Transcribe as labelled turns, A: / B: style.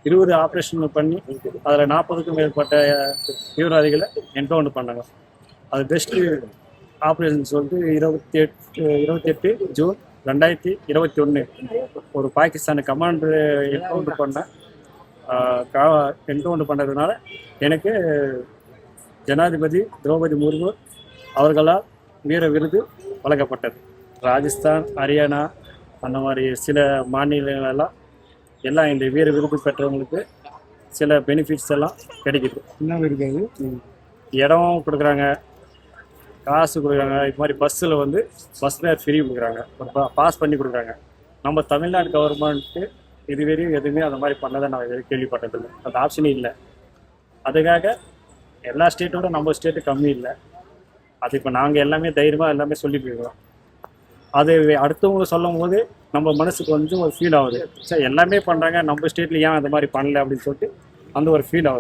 A: 20 operation பண்ணி அதில் 40க்கும் மேற்பட்ட தீவிரவாதிகளை என்கவுண்டர் பண்ணாங்க. அது பெஸ்ட்டு ஆப்ரேஷன் சொல்லிட்டு 28 ஜூன் 2021 ஒரு பாகிஸ்தான் கமாண்டர் என்கவுண்டர் பண்ணதுனால எனக்கு ஜனாதிபதி திரௌபதி முர்மு அவர்களால் வீர விருது வழங்கப்பட்டது. ராஜஸ்தான், ஹரியானா அந்த மாதிரி சில மாநிலங்களெல்லாம் எல்லாம் இந்த வீர விருது பெற்றவங்களுக்கு சில பெனிஃபிட்ஸ் எல்லாம் கிடைக்குது.
B: என்ன விருது?
A: இடம் கொடுக்குறாங்க, காசு கொடுக்குறாங்க. இது மாதிரி பஸ்ஸில் பஸ் ஃபேர் ஃப்ரீ கொடுக்குறாங்க, பாஸ் பண்ணி கொடுக்குறாங்க. நம்ம தமிழ்நாடு கவர்மெண்ட்டு இதுவரையும் எதுவுமே அந்த மாதிரி பண்ணதை நான் எதுவும் கேள்விப்பட்டதில்லை. அந்த ஆப்ஷனே இல்லை. அதுக்காக எல்லா ஸ்டேட்டோட நம்ம ஸ்டேட்டு கம்மி இல்லை. அது இப்போ நாங்கள் எல்லாமே தைரியமாக எல்லாமே சொல்லிட்டு இருக்கோம். அது அடுத்தவங்க சொல்லும் போது நம்ம மனசுக்கு ஒரு ஃபீல் ஆகுது. சரி, எல்லாமே பண்ணுறாங்க, நம்ம ஸ்டேட்டில் ஏன் அந்த மாதிரி பண்ணல அப்படின்னு சொல்லிட்டு அந்த ஒரு ஃபீல் ஆகுது.